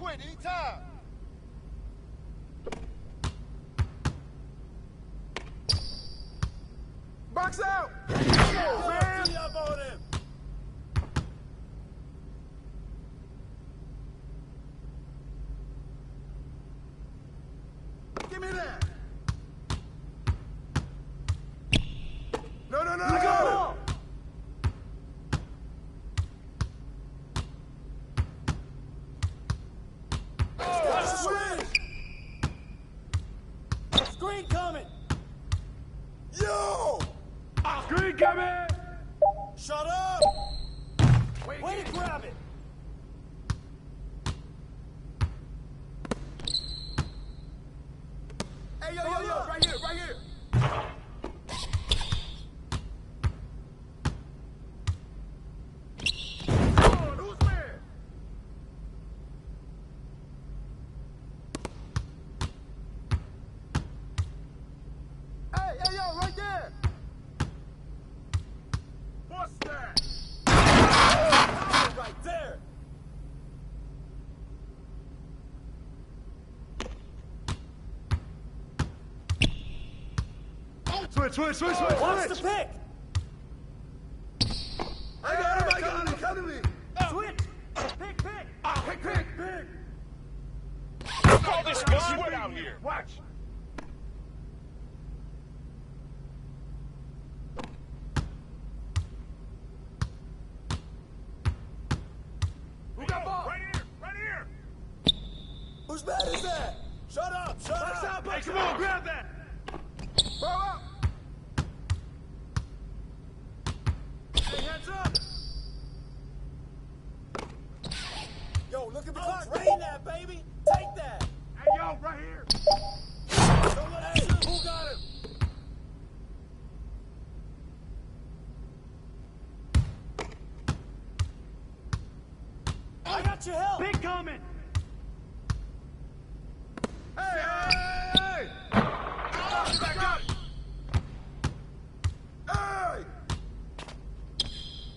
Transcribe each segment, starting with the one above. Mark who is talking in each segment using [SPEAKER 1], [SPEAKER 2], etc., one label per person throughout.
[SPEAKER 1] quit anytime. Box out! Go, man! Tee up on him! Give me that! No, no, no! I got it!
[SPEAKER 2] Screen coming!
[SPEAKER 1] Yo!
[SPEAKER 3] Screen coming!
[SPEAKER 1] Shut up!
[SPEAKER 2] Way to grab it!
[SPEAKER 1] Hey, yo, yo, yo! Right here, right here! Hey, yo, right there! What's that?
[SPEAKER 2] Oh, right there!
[SPEAKER 3] Switch!
[SPEAKER 2] Watch the pick!
[SPEAKER 1] I got him! Come to me!
[SPEAKER 2] Switch! Pick!
[SPEAKER 1] Pick!
[SPEAKER 4] Call this sweat out here.
[SPEAKER 3] Watch!
[SPEAKER 1] Who got ball?
[SPEAKER 4] Right here.
[SPEAKER 1] Whose bat is that? Shut up!
[SPEAKER 3] Hey, come on, grab that!
[SPEAKER 1] Ball up! Hey, hands up! Yo, look at the clock!
[SPEAKER 2] Drain that, baby! Take that!
[SPEAKER 3] Hey, yo, right here!
[SPEAKER 1] Don't let him shoot! Who got him?
[SPEAKER 2] I got your help!
[SPEAKER 3] Big coming!
[SPEAKER 1] Hey! Back up! Hey!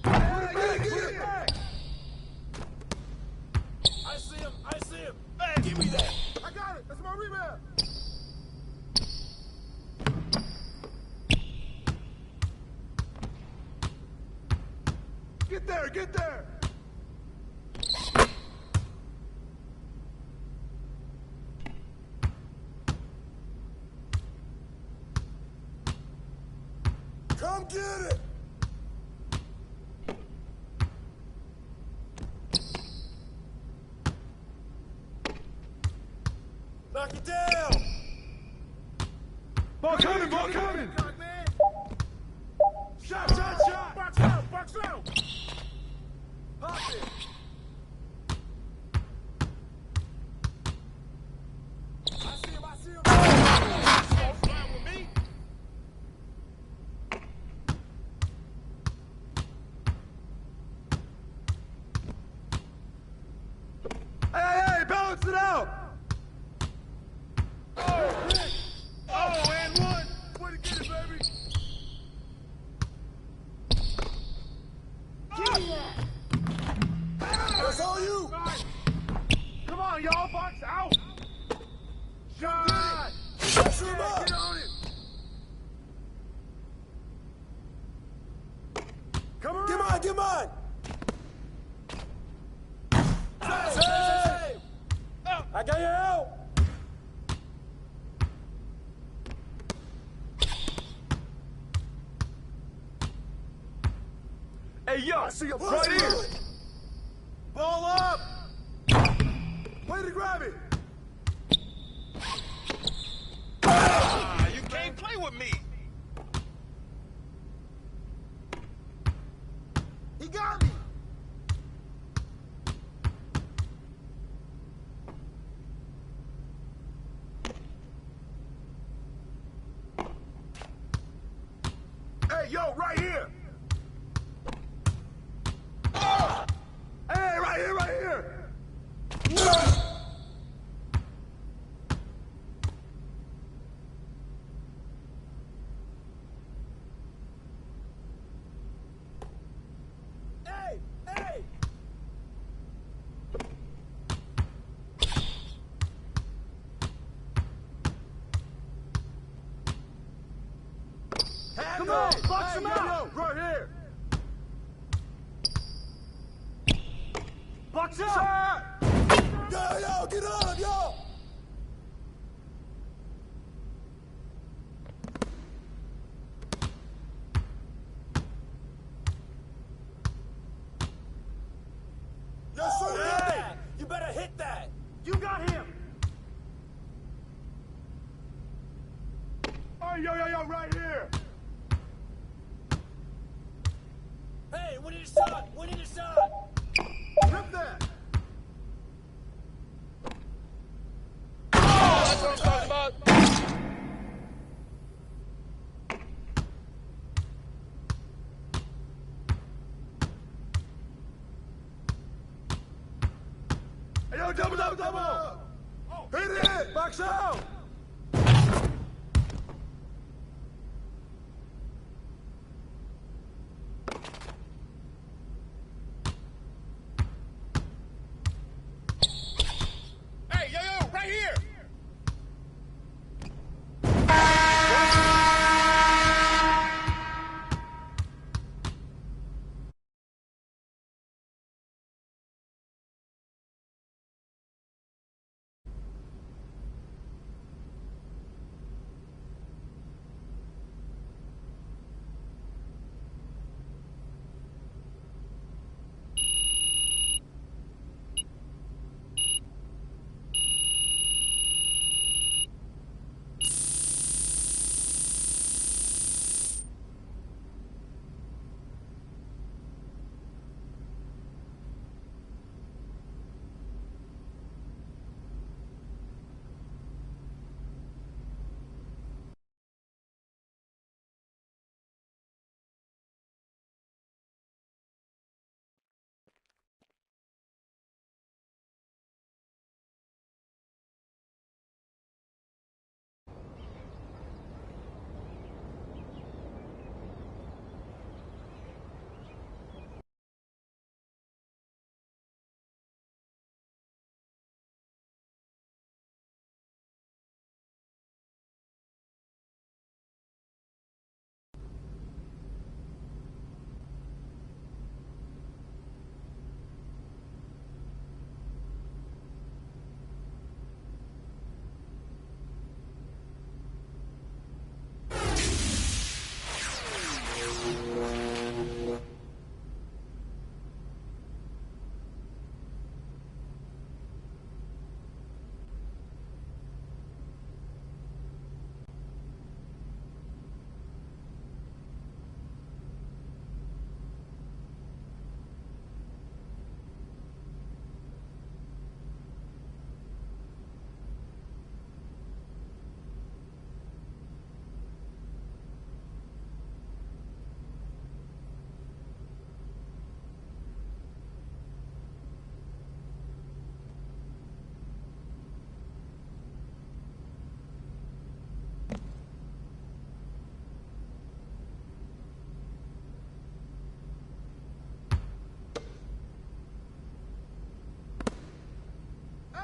[SPEAKER 1] Get it back!
[SPEAKER 2] I see him!
[SPEAKER 4] Hey, give me that.
[SPEAKER 1] I got it! That's my rebound! Get there! Come get it! Knock it down!
[SPEAKER 3] Ball coming!
[SPEAKER 1] Cock, man. Shot! Box out! Pop it! I see him!
[SPEAKER 4] Don't fly with me.
[SPEAKER 3] Hey, balance it out!
[SPEAKER 1] Oh, and one! Way to get it, baby!
[SPEAKER 2] Give me that!
[SPEAKER 1] That's all you!
[SPEAKER 3] Come on, y'all, box out! Shot!
[SPEAKER 1] Pressure him up! Get on it! Come around! Get mine! Save!
[SPEAKER 2] I got your help!
[SPEAKER 3] Hey, yo!
[SPEAKER 1] I see him
[SPEAKER 3] Right here!
[SPEAKER 1] Ball up! Way to grab it!
[SPEAKER 4] You can't play with me.
[SPEAKER 1] He got me! Hey, yo, right here!
[SPEAKER 3] Hey, right here!
[SPEAKER 2] Hey!
[SPEAKER 3] Come on, box him out! Right here! Box out!
[SPEAKER 2] Yo, get on him, yo! Yo, shoot that! You better hit that!
[SPEAKER 3] You got him! Oh, yo, right here!
[SPEAKER 2] Hey, we need a shot! We need a shot!
[SPEAKER 3] Rip that!
[SPEAKER 4] That's what I'm talking about.
[SPEAKER 3] Hey, yo, double! Hit it! Box out!
[SPEAKER 4] Hey, yo, right here.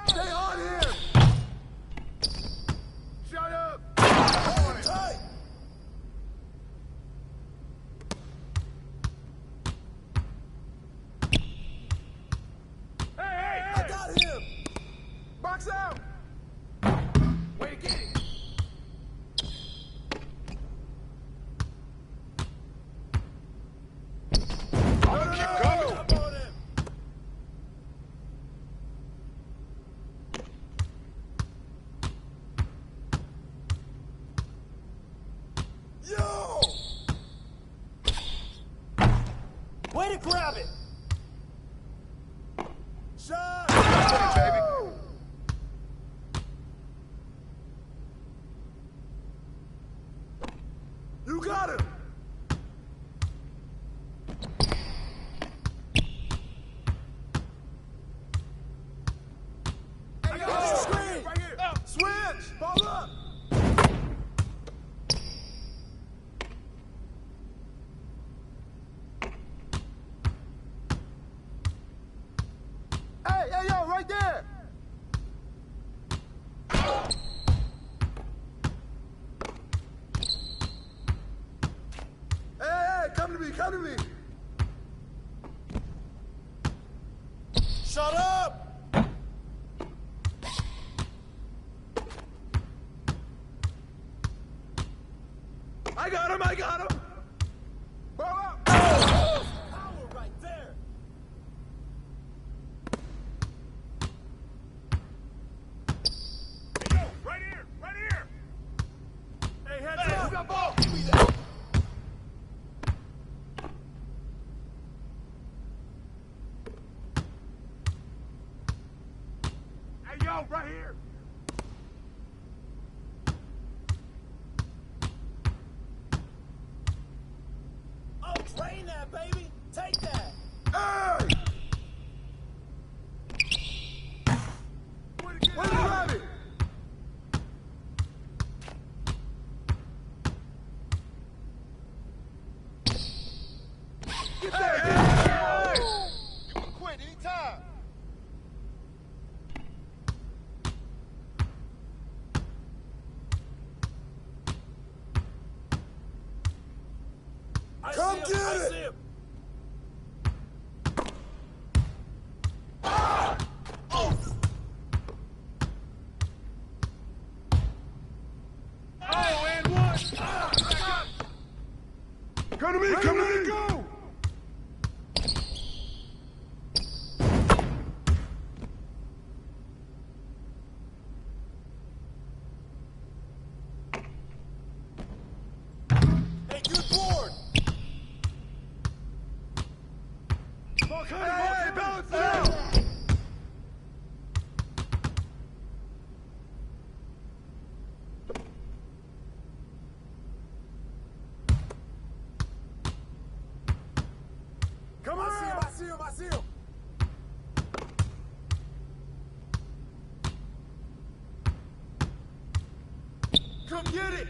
[SPEAKER 3] Stay on him! Shut up!
[SPEAKER 2] Hey!
[SPEAKER 3] Hey!
[SPEAKER 2] I got him!
[SPEAKER 3] Box out! Way to get it!
[SPEAKER 4] Keep going.
[SPEAKER 2] Up on him! Yo! Way to grab it! Shot!
[SPEAKER 4] Baby.
[SPEAKER 3] You got him!
[SPEAKER 2] I got the screen!
[SPEAKER 3] Right here! Switch! Ball up! Hey, yo, right there! me, come to me.
[SPEAKER 2] Shut up!
[SPEAKER 3] I got him, I got him. Bow up.
[SPEAKER 2] Power right there!
[SPEAKER 4] Hey, yo, right here, right here.
[SPEAKER 3] Hey, heads
[SPEAKER 4] Hey,
[SPEAKER 3] up.
[SPEAKER 4] who got ball?
[SPEAKER 2] Give me that!
[SPEAKER 3] Hey, yo, right here.
[SPEAKER 2] Oh, drain that, baby! Take that!
[SPEAKER 3] Hey! Where's the rabbit? Get that! Hey!
[SPEAKER 4] You can quit anytime.
[SPEAKER 2] I
[SPEAKER 3] Come
[SPEAKER 2] see him!
[SPEAKER 3] get
[SPEAKER 2] I
[SPEAKER 3] it!
[SPEAKER 2] see him!
[SPEAKER 3] Oh, and one. Come to me, come to me, go!
[SPEAKER 2] Hey, good board!
[SPEAKER 3] Hey, balance it out! Come on!
[SPEAKER 2] I see him! I see him!
[SPEAKER 3] Come get it!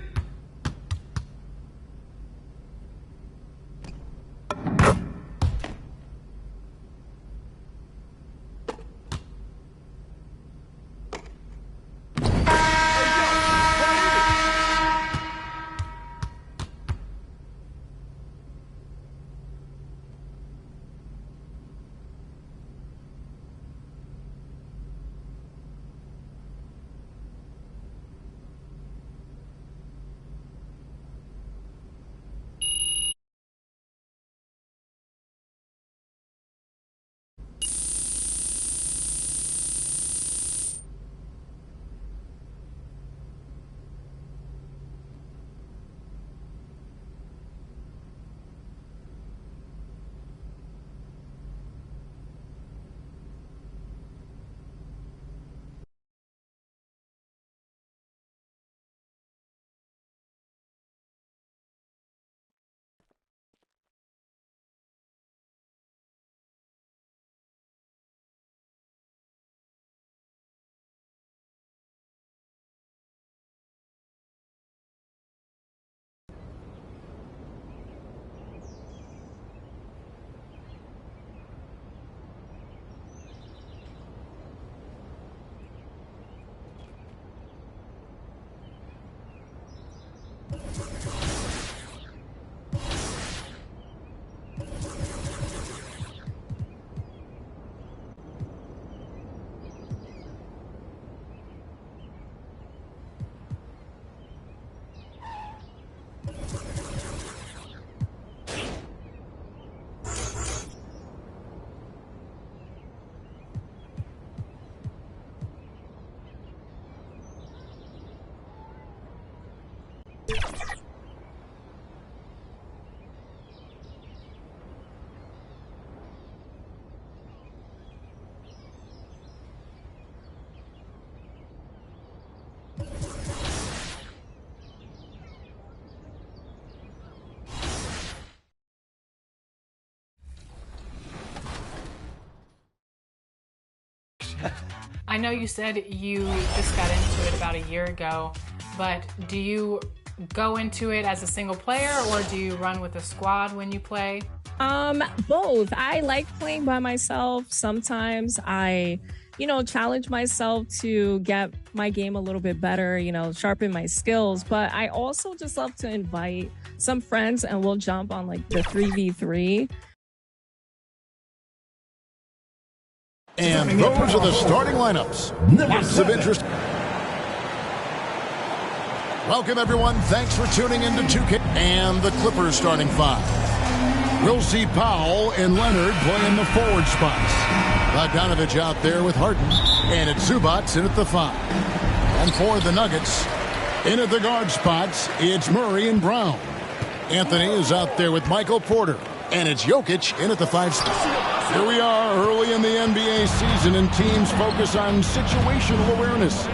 [SPEAKER 5] I know you said you just got into it about a year ago, but do you go into it as a single player or do you run with a squad when you play?
[SPEAKER 6] Both. I like playing by myself. Sometimes I challenge myself to get my game a little bit better, sharpen my skills. But I also just love to invite some friends and we'll jump on like the 3v3.
[SPEAKER 7] And those are the starting lineups. Lots of interest. Welcome, everyone. Thanks for tuning in to 2K. And the Clippers starting five. We'll see Powell and Leonard playing the forward spots. Bogdanovich out there with Harden. And it's Zubats in at the five. And for the Nuggets, in at the guard spots, it's Murray and Brown. Anthony is out there with Michael Porter. And it's Jokic in at the five spot. Here we are early in the NBA season, and teams focus on situational awareness.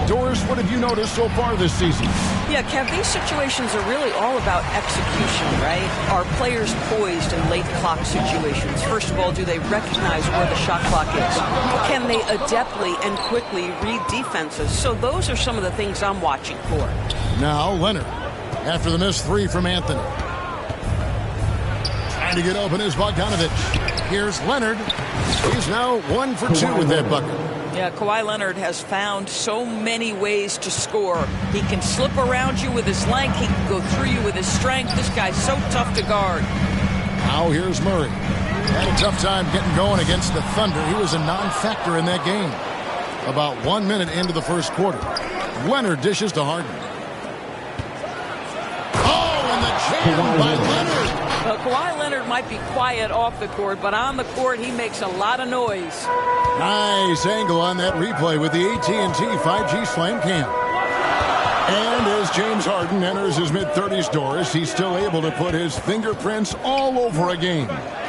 [SPEAKER 7] Doris, what have you noticed so far this season?
[SPEAKER 8] Yeah, Kev, these situations are really all about execution, right? Are players poised in late clock situations? First of all, do they recognize where the shot clock is? Can they adeptly and quickly read defenses? So those are some of the things I'm watching for.
[SPEAKER 7] Now Leonard, after the missed three from Anthony. Trying to get open is Bogdanovich. Here's Leonard. He's now 1 for 2 with that bucket.
[SPEAKER 8] Yeah, Kawhi Leonard has found so many ways to score. He can slip around you with his length. He can go through you with his strength. This guy's so tough to guard.
[SPEAKER 7] Now here's Murray. Had a tough time getting going against the Thunder. He was a non-factor in that game. About 1 minute into the first quarter. Leonard dishes to Harden. Oh, and the jam by Leonard.
[SPEAKER 8] Well, Kawhi Leonard might be quiet off the court, but on the court he makes a lot of noise.
[SPEAKER 7] Nice angle on that replay with the AT&T 5G Slam Cam. And as James Harden enters his mid-30s, Doris, he's still able to put his fingerprints all over a game.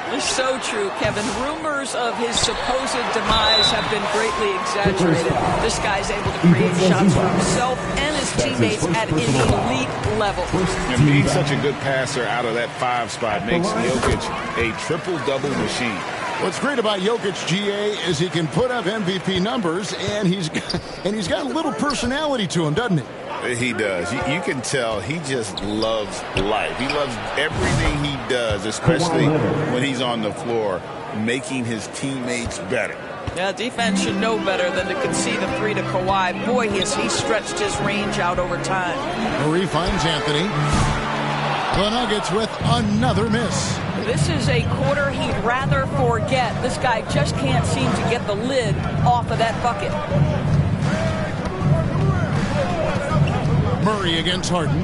[SPEAKER 8] It's so true, Kevin. Rumors of his supposed demise have been greatly exaggerated. This guy's able to create shots for himself and his teammates at an elite level.
[SPEAKER 4] And being such a good passer out of that 5 spot makes Jokic a triple-double machine.
[SPEAKER 7] What's great about Jokic, GA, is he can put up MVP numbers, and he's got a little personality to him, doesn't he?
[SPEAKER 4] He does. You can tell he just loves life. He loves everything he does, especially when he's on the floor, making his teammates better.
[SPEAKER 8] Yeah, defense should know better than to concede a three to Kawhi. Boy, he stretched his range out over time.
[SPEAKER 7] Murray finds Anthony. The Nuggets with another miss.
[SPEAKER 8] This is a quarter he'd rather forget. This guy just can't seem to get the lid off of that bucket.
[SPEAKER 7] Murray against Harden.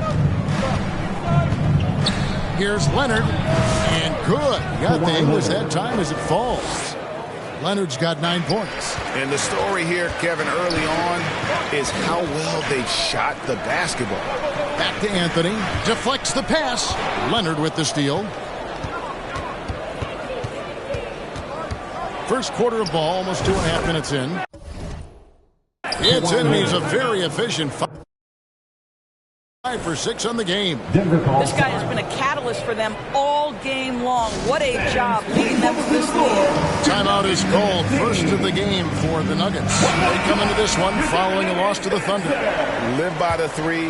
[SPEAKER 7] Here's Leonard. And good. Got the English that time as it falls. Leonard's got 9 points.
[SPEAKER 4] And the story here, Kevin, early on is how well they shot the basketball.
[SPEAKER 7] Back to Anthony. Deflects the pass. Leonard with the steal. First quarter of ball, almost 2.5 minutes in. It's in. He's a very efficient 5 for 6 on the game.
[SPEAKER 8] This guy has been a catalyst for them all game long. What a job leading them to this lead.
[SPEAKER 7] Timeout is called. First of the game for the Nuggets. They come into this one following a loss to the Thunder.
[SPEAKER 4] Live by the 3,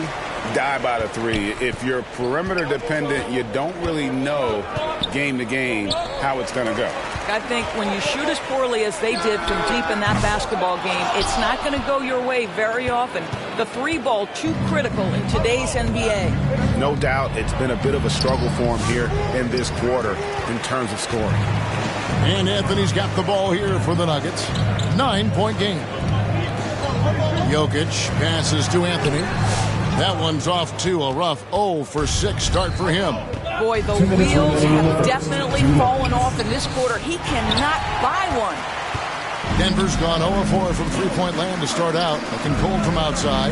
[SPEAKER 4] die by the 3. If you're perimeter dependent, you don't really know game to game how it's going to go.
[SPEAKER 8] I think when you shoot as poorly as they did from deep in that basketball game, it's not going to go your way very often. The 3 ball, too critical in today's NBA.
[SPEAKER 4] No doubt it's been a bit of a struggle for him here in this quarter in terms of scoring.
[SPEAKER 7] And Anthony's got the ball here for the Nuggets. 9-point game. Jokic passes to Anthony. That one's off to a rough 0 for 6 start for him.
[SPEAKER 8] Boy, the wheels have definitely fallen off in this quarter. He cannot buy one.
[SPEAKER 7] Denver's gone 0-4 from three-point land to start out. Looking cold from outside.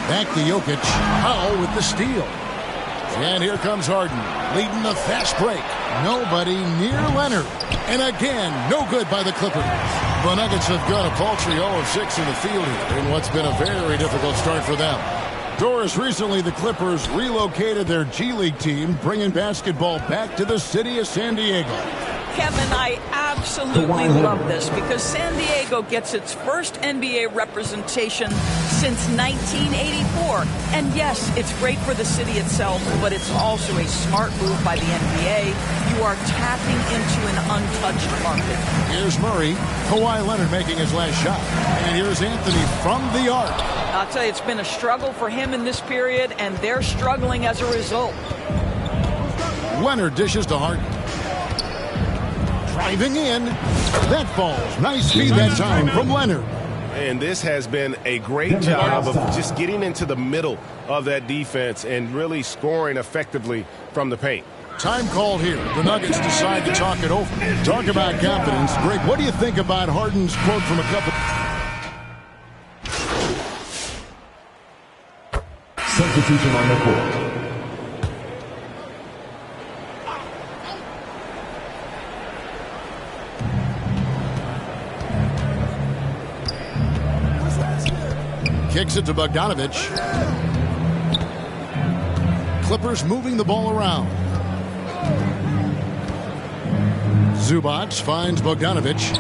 [SPEAKER 7] Back to Jokic. Powell with the steal. And here comes Harden, leading the fast break. Nobody near Leonard. And again, no good by the Clippers. The Nuggets have got a paltry 0-6 in the field here in what's been a very difficult start for them. Doris, recently the Clippers relocated their G League team, bringing basketball back to the city of San Diego.
[SPEAKER 8] Kevin, I absolutely love this because San Diego gets its first NBA representation since 1984. And yes, it's great for the city itself, but it's also a smart move by the NBA. You are tapping into an untouched market.
[SPEAKER 7] Here's Murray. Kawhi Leonard making his last shot. And here's Anthony from the arc.
[SPEAKER 8] I'll tell you, it's been a struggle for him in this period, and they're struggling as a result.
[SPEAKER 7] Leonard dishes to Harden. Driving in. That falls. Nice speed that time from Leonard.
[SPEAKER 9] And this has been a great job of just getting into the middle of that defense and really scoring effectively from the paint.
[SPEAKER 7] Time called here. The Nuggets decide to talk it over. Talk about confidence. Greg, what do you think about Harden's quote from a couple?
[SPEAKER 10] Substitution on the court.
[SPEAKER 7] Kicks it to Bogdanovic. Clippers moving the ball around. Zubac finds Bogdanovic.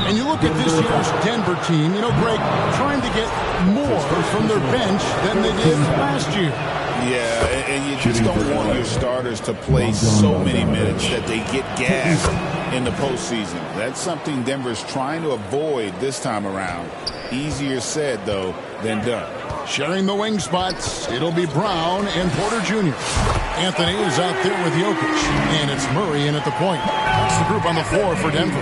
[SPEAKER 7] And you look at this year's Denver team, you know, Greg, trying to get more from their bench than they did last year.
[SPEAKER 4] Yeah, and you just don't want your starters to play so many minutes that they get gassed in the postseason. That's something Denver's trying to avoid this time around. Easier said, though, than done.
[SPEAKER 7] Sharing the wing spots, it'll be Brown and Porter Jr. Anthony is out there with Jokic, and it's Murray in at the point. That's the group on the floor for Denver.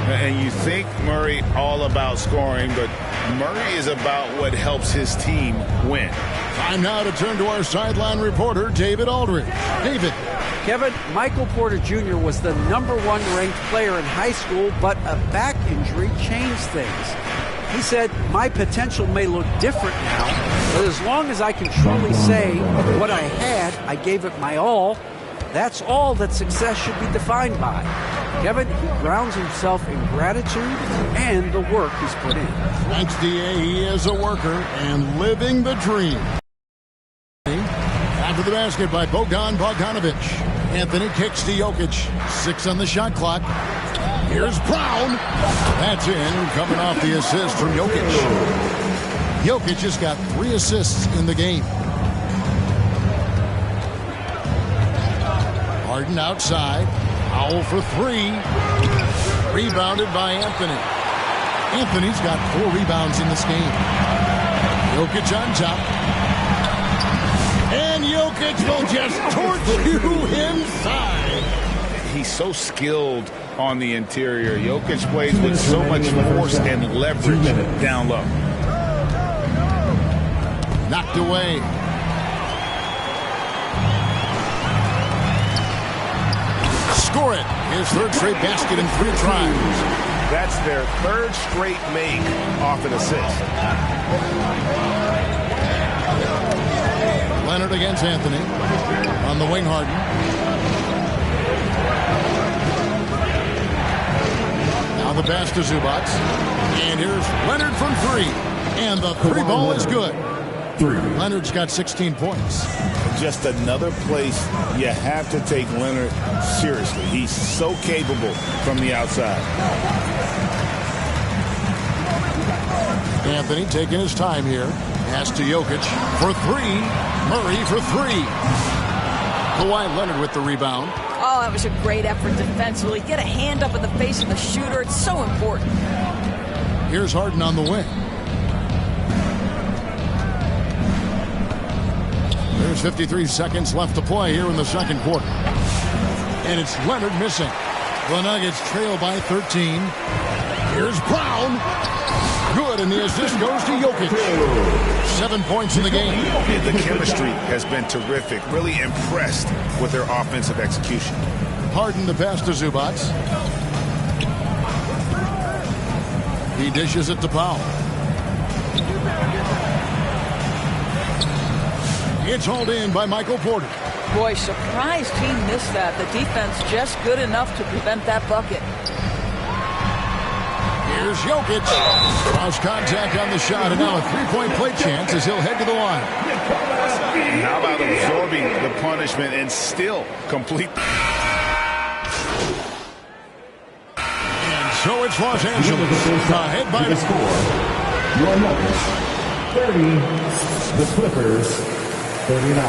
[SPEAKER 4] And you think Murray all about scoring, but Murray is about what helps his team win.
[SPEAKER 7] Time now to turn to our sideline reporter, David Aldridge. David.
[SPEAKER 11] Kevin, Michael Porter Jr. was the #1 ranked player in high school, but a back injury changed things. He said, my potential may look different now, but as long as I can truly say what I had, I gave it my all. That's all that success should be defined by. Kevin, he grounds himself in gratitude and the work he's put in.
[SPEAKER 7] Thanks, D.A. He is a worker and living the dream. After the basket by Bogdanovic. Anthony kicks to Jokic. 6 on the shot clock. Here's Brown. That's in, coming off the assist from Jokic. Jokic just got 3 assists in the game. Harden outside. Foul for 3. Rebounded by Anthony. Anthony's got 4 rebounds in this game. Jokic on top. And Jokic will just torch you inside.
[SPEAKER 4] He's so skilled on the interior. Jokic plays with so much force and leverage down low.
[SPEAKER 7] Knocked away. Score it. His 3rd straight basket in 3 tries.
[SPEAKER 9] That's their 3rd straight make off an assist.
[SPEAKER 7] Leonard against Anthony. On the wing, Harden. Now the pass to Zubac. And here's Leonard from 3. And the 3 ball is good. Leonard's got 16 points.
[SPEAKER 4] Just another place you have to take Leonard seriously. He's so capable from the outside.
[SPEAKER 7] Anthony taking his time here. Pass to Jokic for 3. Murray for 3. Kawhi Leonard with the rebound.
[SPEAKER 8] Oh, that was a great effort defensively. Get a hand up in the face of the shooter. It's so important.
[SPEAKER 7] Here's Harden on the wing. There's 53 seconds left to play here in the 2nd quarter. And it's Leonard missing. The Nuggets trail by 13. Here's Brown. Good, and the assist goes to Jokic. 7 points in the game.
[SPEAKER 4] The chemistry has been terrific. Really impressed with their offensive execution.
[SPEAKER 7] Harden the pass to Zubac. He dishes it to Powell. It's hauled in by Michael Porter.
[SPEAKER 8] Boy, surprised he missed that. The defense just good enough to prevent that bucket.
[SPEAKER 7] Here's Jokic. Cross contact on the shot, and now a 3-point play chance as he'll head to the line.
[SPEAKER 4] How about absorbing the punishment and still complete?
[SPEAKER 7] And so it's Los Angeles ahead by the score.
[SPEAKER 10] 30, the Clippers 39.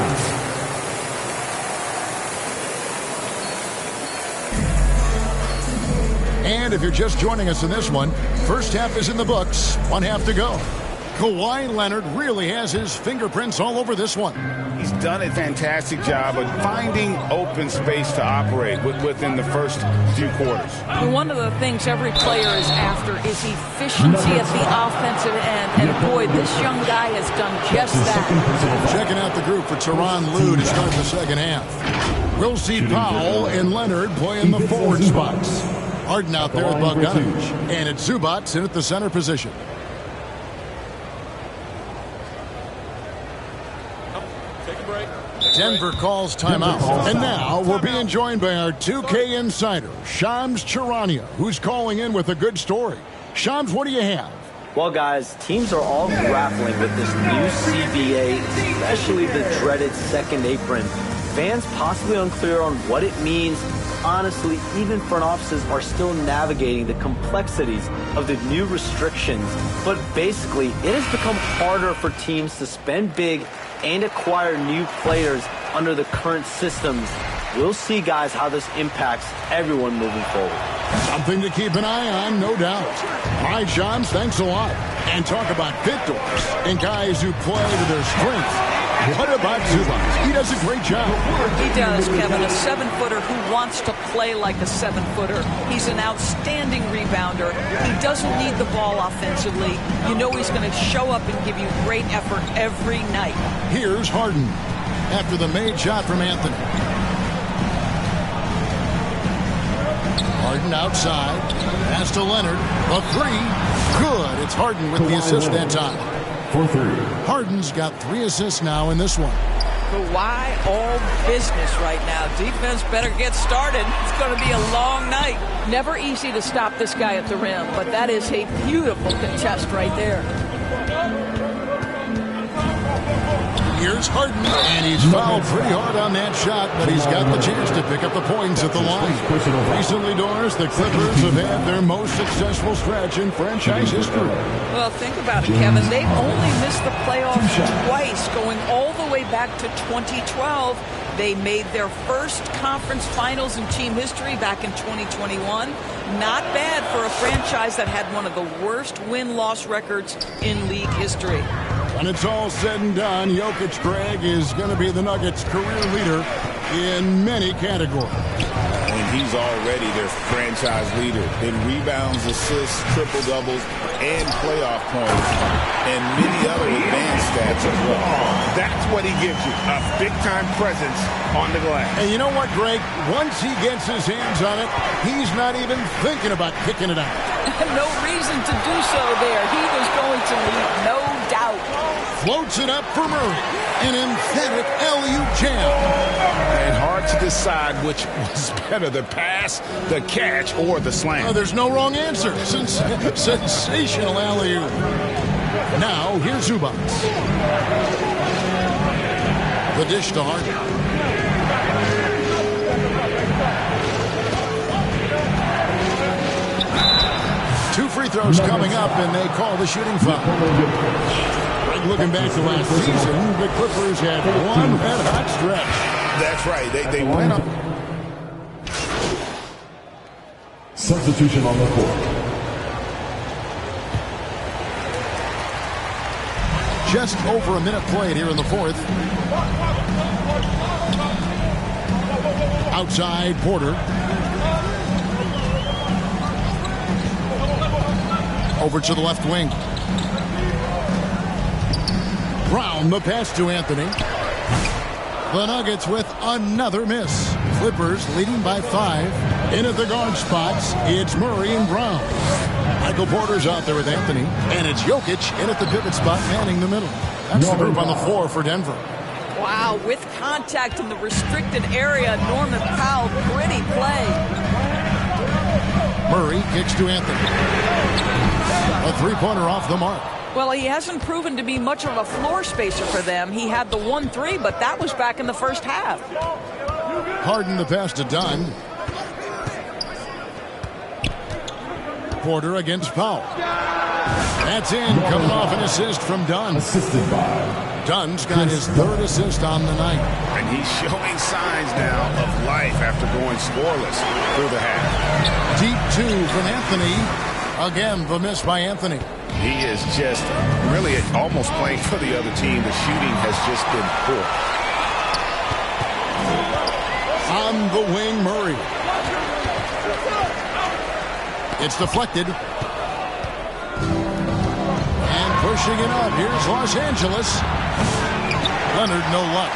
[SPEAKER 7] And if you're just joining us in this one, first half is in the books, one half to go. Kawhi Leonard really has his fingerprints all over this one.
[SPEAKER 4] He's done a fantastic job of finding open space to operate within the first few quarters.
[SPEAKER 8] One of the things every player is after is efficiency at the offensive end. And boy, this young guy has done just that.
[SPEAKER 7] Checking out the group for Tyronn Lue to start the second half. We'll see Powell and Leonard playing the forward spots. Harden out there with Bogdanovich. And it's Zubats in at the center position. Denver calls timeout. And now we're being joined by our 2K insider, Shams Charania, who's calling in with a good story. Shams, what do you have?
[SPEAKER 12] Well, guys, teams are all grappling with this new CBA, especially the dreaded second apron. Fans possibly unclear on what it means. Honestly, even front offices are still navigating the complexities of the new restrictions. But basically, it has become harder for teams to spend big and acquire new players under the current systems. We'll see, guys, how this impacts everyone moving forward.
[SPEAKER 7] Something to keep an eye on, no doubt. All right, Shams, thanks a lot. And talk about victors and guys who play to their strengths. What about Zubats? He does a great job.
[SPEAKER 8] He does, Kevin. A 7-footer who wants to play like a 7-footer. He's an outstanding rebounder. He doesn't need the ball offensively. You know he's going to show up and give you great effort every night.
[SPEAKER 7] Here's Harden after the made shot from Anthony. Harden outside. Pass to Leonard. A three. Good. It's Harden with the assist that time.
[SPEAKER 10] For 3.
[SPEAKER 7] Harden's got 3 assists now in this one.
[SPEAKER 8] Kawhi all business right now. Defense better get started. It's going to be a long night. Never easy to stop this guy at the rim, but that is a beautiful contest right there.
[SPEAKER 7] Here's Harden, and he's fouled pretty hard on that shot, but he's got the chance to pick up the points at the line. Recently, Doris, the Clippers have had their most successful stretch in franchise history.
[SPEAKER 8] Well, think about it, Kevin. They've only missed the playoffs twice, going all the way back to 2012. They made their first conference finals in team history back in 2021. Not bad for a franchise that had one of the worst win-loss records in league history.
[SPEAKER 7] When it's all said and done, Jokic, Greg, is going to be the Nuggets' career leader in many categories.
[SPEAKER 4] And he's already their franchise leader in rebounds, assists, triple-doubles, and playoff points, and many other advanced stats as well.
[SPEAKER 3] That's what he gives you, a big-time presence on the glass.
[SPEAKER 7] And you know what, Greg? Once he gets his hands on it, he's not even thinking about kicking it out.
[SPEAKER 8] No reason to do so there. He was going to lead, no doubt.
[SPEAKER 7] Floats it up for Murray. An emphatic alley-oop jam.
[SPEAKER 4] And hard to decide which was better, the pass, the catch, or the slam.
[SPEAKER 7] There's no wrong answer. Sensational alley-oop. Now, here's Zubats. The dish to Harden. 2 free throws coming up, and they call the shooting foul. Looking back to last season, the Clippers had one red-hot stretch.
[SPEAKER 4] That's right. They went up.
[SPEAKER 10] Substitution on the court.
[SPEAKER 7] Just over a minute played here in the fourth. Outside, Porter. Over to the left wing. Brown, the pass to Anthony. The Nuggets with another miss. Clippers leading by 5. In at the guard spots, it's Murray and Brown. Michael Porter's out there with Anthony. And it's Jokic in at the pivot spot, manning the middle. That's the group on the floor for Denver.
[SPEAKER 8] Wow, with contact in the restricted area, Norman Powell, pretty play.
[SPEAKER 7] Murray kicks to Anthony. A 3-pointer off the mark.
[SPEAKER 8] Well, he hasn't proven to be much of a floor spacer for them. He had the 1-3, but that was back in the first half.
[SPEAKER 7] Harden the pass to Dunn. Porter against Powell. That's in, coming off an assist from Dunn.
[SPEAKER 10] Assisted by
[SPEAKER 7] Dunn's got his third assist on the night.
[SPEAKER 4] And he's showing signs now of life after going scoreless through the half.
[SPEAKER 7] Deep two from Anthony. Again, the miss by Anthony.
[SPEAKER 4] He is just really almost playing for the other team. The shooting has just been poor.
[SPEAKER 7] On the wing, Murray. It's deflected. And pushing it up. Here's Los Angeles. Leonard, no luck.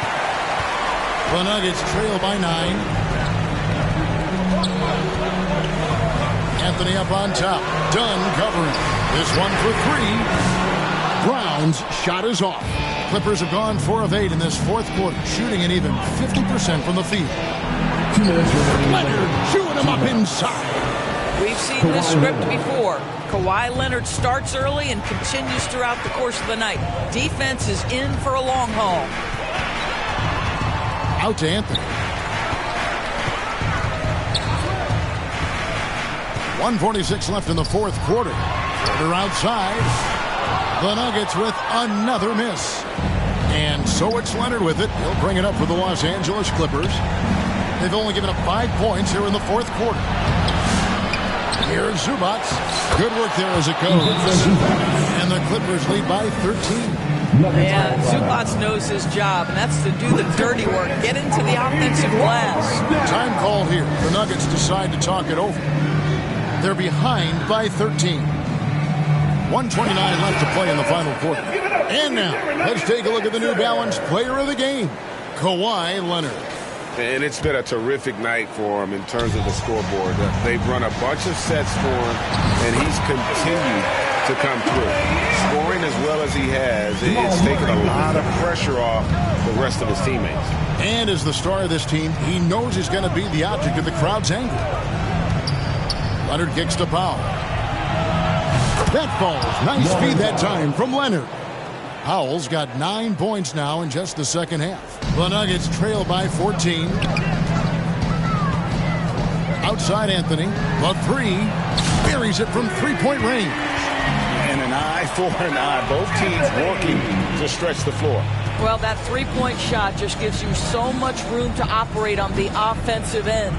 [SPEAKER 7] The Nuggets trail by 9. Anthony up on top. Dunn covering. This one for 3. Brown's shot is off. Clippers have gone 4 of 8 in this fourth quarter, shooting an even 50% from the field.
[SPEAKER 10] 2 minutes remaining.
[SPEAKER 7] Leonard shooting him up inside.
[SPEAKER 8] We've seen this script before. Kawhi Leonard starts early and continues throughout the course of the night. Defense is in for a long haul.
[SPEAKER 7] Out to Anthony. 1:46 left in the fourth quarter. They're outside. The Nuggets with another miss. And so it's Leonard with it. He'll bring it up for the Los Angeles Clippers. They've only given up 5 points here in the fourth quarter. Here's Zubac. Good work there as it goes. And the Clippers lead by 13.
[SPEAKER 8] Yeah, Zubac knows his job, and that's to do the dirty work. Get into the offensive glass.
[SPEAKER 7] Time call here. The Nuggets decide to talk it over. They're behind by 13. 1:29 left to play in the final quarter. And now, let's take a look at the New Balance player of the game, Kawhi Leonard.
[SPEAKER 9] And it's been a terrific night for him in terms of the scoreboard. They've run a bunch of sets for him, and he's continued to come through. Scoring as well as he has, it's taken a lot of pressure off the rest of his teammates.
[SPEAKER 7] And as the star of this team, he knows he's going to be the object of the crowd's anger. Leonard kicks to Powell. That falls. Nice feed that time from Leonard. Powell's got 9 points now in just the second half. The Nuggets trail by 14. Outside Anthony. The 3. Buries it from three-point range.
[SPEAKER 4] And an eye for an eye. Both teams working to stretch the floor.
[SPEAKER 8] Well, that three-point shot just gives you so much room to operate on the offensive end.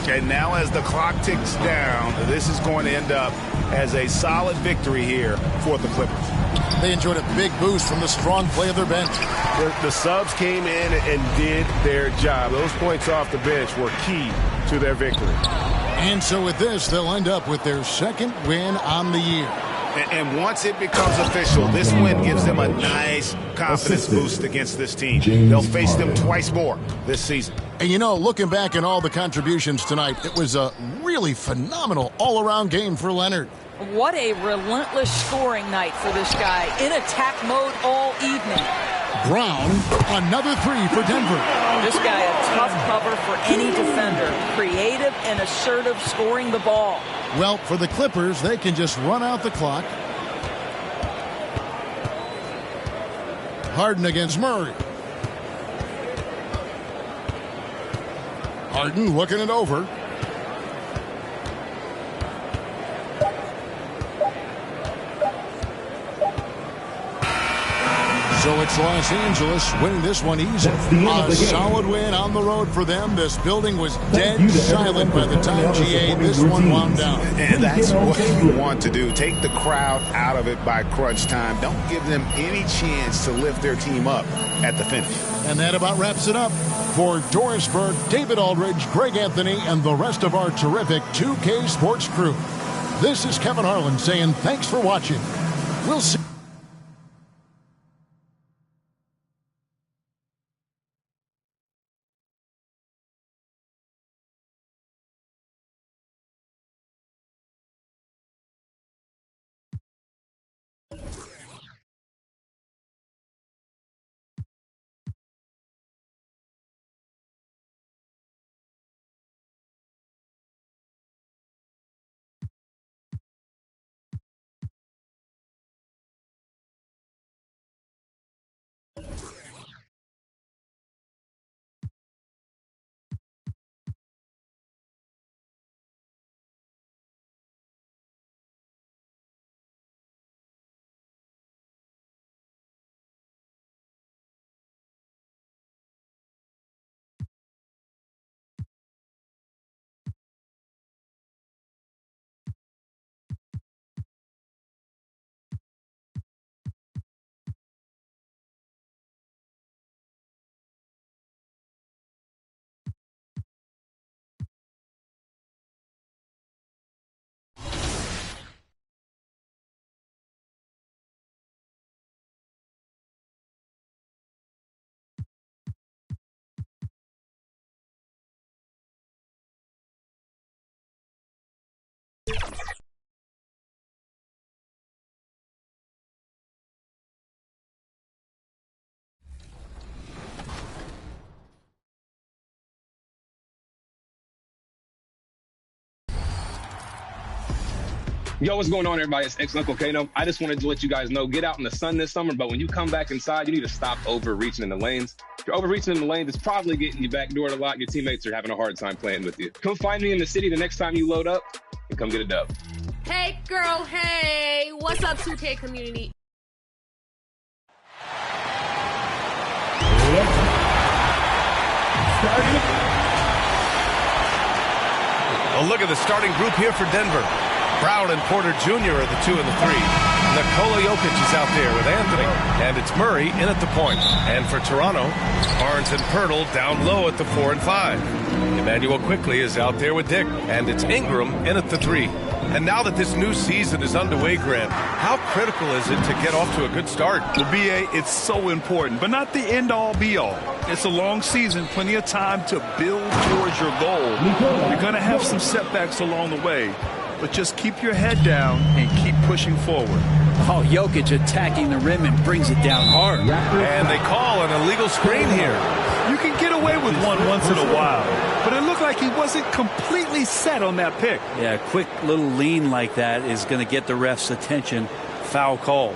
[SPEAKER 4] And now as the clock ticks down, this is going to end up as a solid victory here for the Clippers.
[SPEAKER 7] They enjoyed a big boost from the strong play of their bench.
[SPEAKER 9] The subs came in and did their job. Those points off the bench were key to their victory.
[SPEAKER 7] And so with this, they'll end up with their second win on the year.
[SPEAKER 4] And once it becomes official, this win gives them a nice confidence boost against this team. They'll face them twice more this season.
[SPEAKER 7] And you know, looking back at all the contributions tonight, it was a really phenomenal all-around game for Leonard.
[SPEAKER 8] What a relentless scoring night for this guy. In attack mode all evening.
[SPEAKER 7] Brown, another 3 for Denver.
[SPEAKER 8] This guy a tough cover for any defender. Creative and assertive scoring the ball.
[SPEAKER 7] Well, for the Clippers, they can just run out the clock. Harden against Murray. Harden looking it over. So it's Los Angeles winning this one easy. A solid win on the road for them. This building was dead silent by the time this one wound down.
[SPEAKER 4] And that's what you want to do. Take the crowd out of it by crunch time. Don't give them any chance to lift their team up at the finish.
[SPEAKER 7] And that about wraps it up. For Doris Burke, David Aldridge, Greg Anthony, and the rest of our terrific 2K Sports crew. This is Kevin Harlan saying thanks for watching. We'll see.
[SPEAKER 13] Yo, what's going on, everybody? It's ex-Uncle Kano. I just wanted to let you guys know, get out in the sun this summer, but when you come back inside, you need to stop overreaching in the lanes. If you're overreaching in the lanes, it's probably getting you backdoored a lot. Your teammates are having a hard time playing with you. Come find me in the city the next time you load up and come get a dub.
[SPEAKER 14] Hey, girl, hey. What's up, 2K community?
[SPEAKER 15] A look at the starting group here for Denver. Brown and Porter Jr. are the 2 and the 3. Nikola Jokic is out there with Anthony. And it's Murray in at the point. And for Toronto, Barnes and Pirtle down low at the 4 and 5. Emmanuel Quickley is out there with Dick. And it's Ingram in at the 3. And now that this new season is underway, Grant, how critical is it to get off to a good start?
[SPEAKER 16] Well, B.A., it's so important, but not the end-all, be-all. It's a long season, plenty of time to build towards your goal. You're going to have some setbacks along the way, but just keep your head down and keep pushing forward.
[SPEAKER 11] Oh, Jokic attacking the rim and brings it down hard.
[SPEAKER 15] And they call an illegal screen here.
[SPEAKER 16] You can get away with one once in a while, but it looked like he wasn't completely set on that pick.
[SPEAKER 11] Yeah, a quick little lean like that is going to get the ref's attention. Foul call.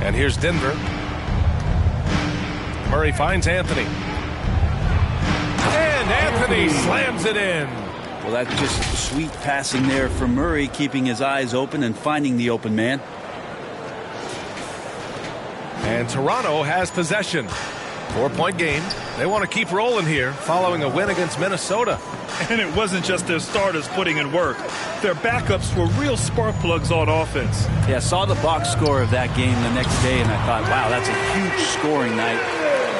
[SPEAKER 15] And here's Denver. Murray finds Anthony. And Anthony slams it in.
[SPEAKER 11] Well, that's just sweet passing there from Murray, keeping his eyes open and finding the open man.
[SPEAKER 15] And Toronto has possession. 4-point game. They want to keep rolling here following a win against Minnesota.
[SPEAKER 16] And it wasn't just their starters putting in work. Their backups were real spark plugs on offense.
[SPEAKER 11] Yeah, I saw the box score of that game the next day, and I thought, wow, that's a huge scoring night.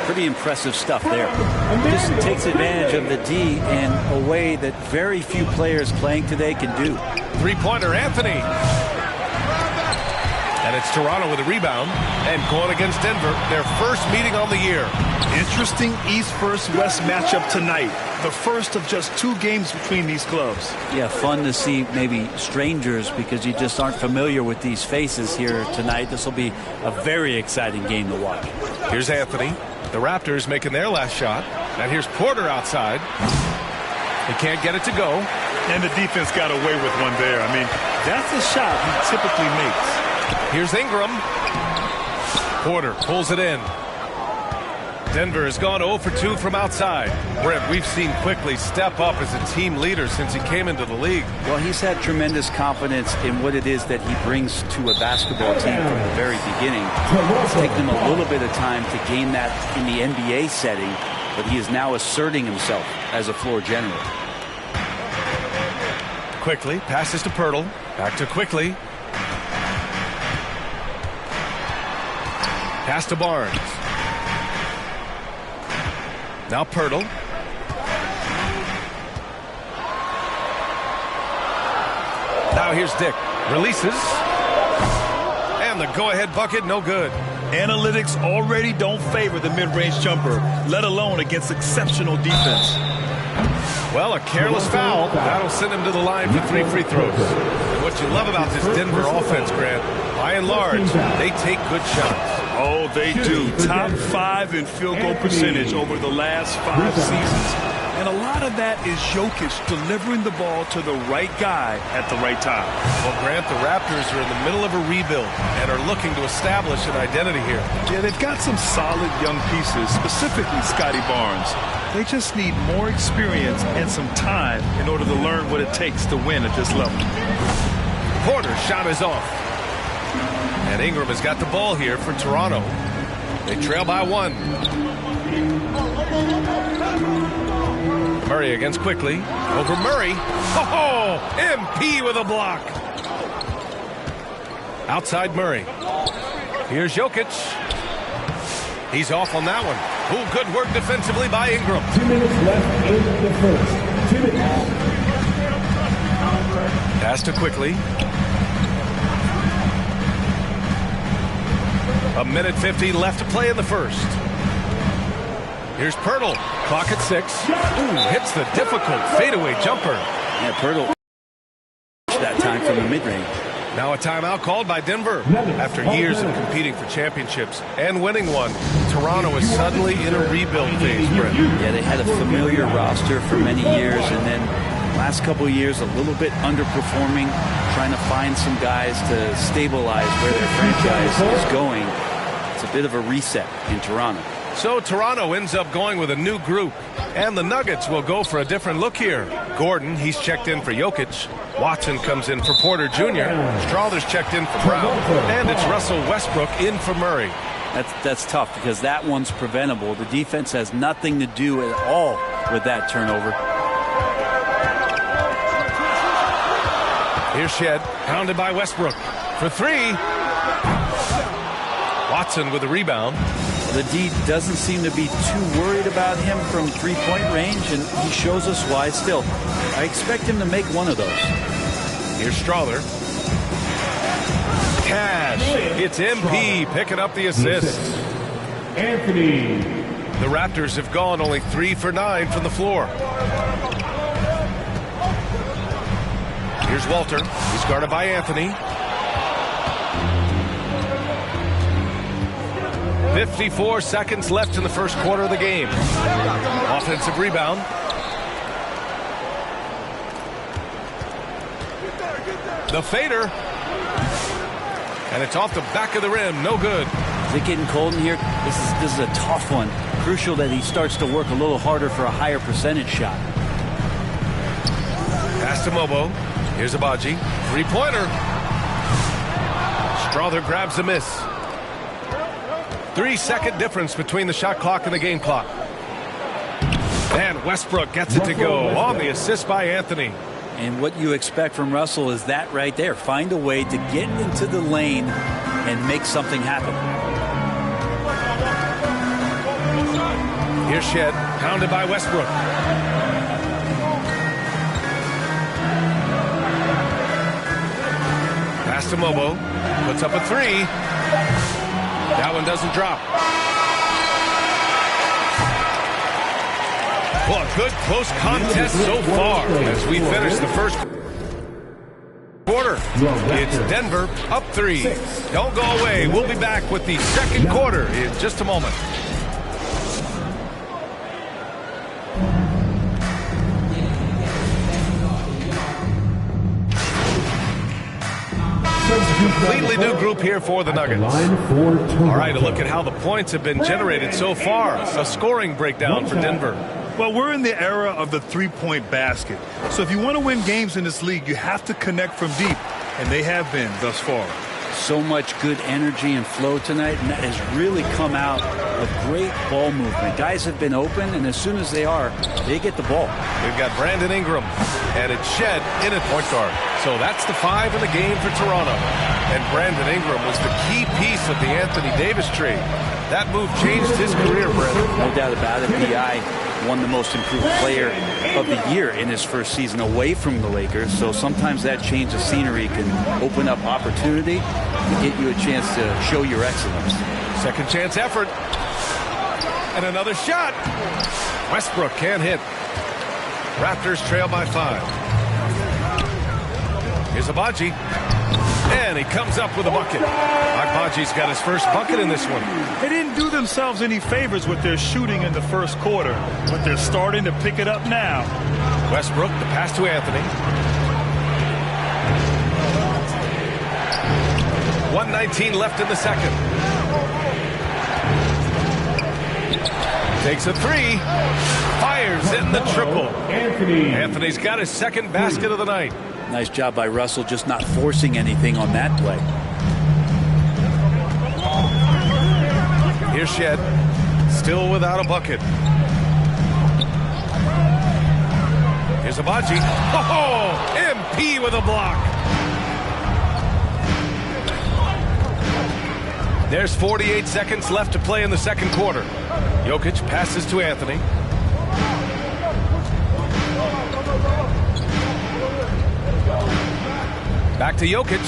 [SPEAKER 11] Pretty impressive stuff there. Just takes advantage of the D in a way that very few players playing today can do.
[SPEAKER 15] Three-pointer, Anthony. And it's Toronto with a rebound. And going against Denver, their first meeting on the year.
[SPEAKER 16] Interesting East versus West matchup tonight. The first of just 2 games between these clubs.
[SPEAKER 11] Yeah, fun to see maybe strangers because you just aren't familiar with these faces here tonight. This will be a very exciting game to watch.
[SPEAKER 15] Here's Anthony. The Raptors making their last shot. And here's Porter outside. He can't get it to go.
[SPEAKER 16] And the defense got away with one there. I mean, that's a shot he typically makes.
[SPEAKER 15] Here's Ingram. Porter pulls it in. Denver has gone 0 for 2 from outside. Brent, we've seen Quickley step up as a team leader since he came into the league.
[SPEAKER 11] Well, he's had tremendous confidence in what it is that he brings to a basketball team from the very beginning. It's taken him a little bit of time to gain that in the NBA setting, but he is now asserting himself as a floor general.
[SPEAKER 15] Quickley passes to Pirtle. Back to Quickley. Pass to Barnes. Now Pirtle. Now here's Dick. Releases. And the go-ahead bucket, no good.
[SPEAKER 16] Analytics already don't favor the mid-range jumper, let alone against exceptional defense.
[SPEAKER 15] Well, a careless foul. That'll send him to the line for 3 free throws. And what you love about this Denver offense, Grant, by and large, they take good shots.
[SPEAKER 16] Oh, they do. Top 5 in field goal percentage over the last 5 seasons. And a lot of that is Jokic delivering the ball to the right guy at the right time.
[SPEAKER 15] Well, Grant, the Raptors are in the middle of a rebuild and are looking to establish an identity here.
[SPEAKER 16] Yeah, they've got some solid young pieces, specifically Scotty Barnes. They just need more experience and some time in order to learn what it takes to win at this level.
[SPEAKER 15] Porter's shot is off. And Ingram has got the ball here for Toronto. They trail by 1. Murray against Quickley. Over Murray. Oh, MP with a block. Outside Murray. Here's Jokic. He's off on that one. Oh, good work defensively by Ingram.
[SPEAKER 10] 2 minutes left in the first. 2 minutes.
[SPEAKER 15] Pass to Quickley. 1:50 left to play in the first. Here's Pirtle. Clock at 6. Ooh, hits the difficult fadeaway jumper.
[SPEAKER 11] Yeah, Pirtle that time from the mid-range.
[SPEAKER 15] Now a timeout called by Denver. After years of competing for championships and winning one, Toronto is suddenly in a rebuild phase, Brent.
[SPEAKER 11] Yeah, they had a familiar roster for many years, and then Last couple of years, a little bit underperforming, trying to find some guys to stabilize where their franchise is going. It's a bit of a reset in Toronto.
[SPEAKER 15] So Toronto ends up going with a new group, and the Nuggets will go for a different look here. Gordon, he's checked in for Jokic. Watson comes in for Porter Jr. Strawther's checked in for Brown, and it's Russell Westbrook in for Murray.
[SPEAKER 11] That's tough because that one's preventable. The defense has nothing to do at all with that turnover.
[SPEAKER 15] Here's Shed, pounded by Westbrook for three. Watson with a rebound.
[SPEAKER 11] The D doesn't seem to be too worried about him from three-point range, and he shows us why still. I expect him to make one of those.
[SPEAKER 15] Here's Strawther. Cash. It's MP picking up the assist.
[SPEAKER 10] Anthony.
[SPEAKER 15] The Raptors have gone only 3 for 9 from the floor. Here's Walter. He's guarded by Anthony. 54 seconds left in the first quarter of the game. Offensive rebound. The fader. And it's off the back of the rim. No good.
[SPEAKER 11] Is it getting cold in here? This is a tough one. Crucial that he starts to work a little harder for a higher percentage shot.
[SPEAKER 15] Pass to Mobo. Here's Abaji. Three-pointer. Strawther grabs a miss. 3-second difference between the shot clock and the game clock. And Westbrook gets it to go on the assist by Anthony.
[SPEAKER 11] And what you expect from Russell is that right there. Find a way to get into the lane and make something happen.
[SPEAKER 15] Here's Shed, pounded by Westbrook. Pass to Mobo. Puts up a three. That one doesn't drop. Well, a good close contest so far as we finish the first quarter. It's Denver up 3. Don't go away. We'll be back with the second quarter in just a moment. Completely new group here for the Nuggets. All right, a look at how the points have been generated so far. A scoring breakdown for Denver.
[SPEAKER 16] Well, we're in the era of the three-point basket. So if you want to win games in this league, you have to connect from deep, and they have been thus far.
[SPEAKER 11] So much good energy and flow tonight, and that has really come out with great ball movement. Guys have been open, and as soon as they are, they get the ball.
[SPEAKER 15] We've got Brandon Ingram, and it's Shed in at point guard. So that's the 5 in the game for Toronto. And Brandon Ingram was the key piece of the Anthony Davis trade. That move changed his career, Brandon.
[SPEAKER 11] No doubt about it. B.I. won the most improved player of the year in his first season away from the Lakers. So sometimes that change of scenery can open up opportunity and get you a chance to show your excellence.
[SPEAKER 15] Second chance effort. And another shot. Westbrook can't hit. Raptors trail by 5. Here's Abaji. And he comes up with a bucket. Abaji's got his first bucket in this one.
[SPEAKER 16] They didn't do themselves any favors with their shooting in the first quarter, but they're starting to pick it up now.
[SPEAKER 15] Westbrook, the pass to Anthony. 1:19 left in the second. Takes a three. Fires in the triple. Anthony's got his second basket of the night.
[SPEAKER 11] Nice job by Russell just not forcing anything on that play.
[SPEAKER 15] Here's Shed. Still without a bucket. Here's Abaji. Oh, MP with a block. There's 48 seconds left to play in the second quarter. Jokic passes to Anthony. Back to Jokic.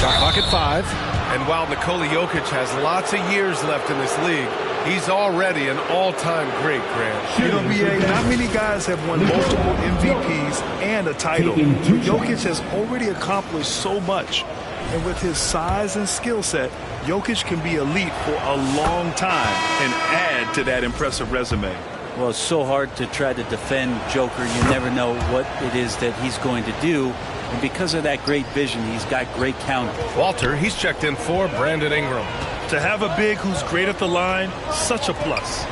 [SPEAKER 15] Shot clock at 5. And while Nikola Jokic has lots of years left in this league, he's already an all-time great, Grant.
[SPEAKER 16] You know, B.A., not many guys have won multiple MVPs and a title. Jokic has already accomplished so much. And with his size and skill set, Jokic can be elite for a long time and add to that impressive resume.
[SPEAKER 11] Well, it's so hard to try to defend Joker. You never know what it is that he's going to do. And because of that great vision, he's got great counter.
[SPEAKER 15] Walter, he's checked in for Brandon Ingram.
[SPEAKER 16] To have a big who's great at the line, such a plus.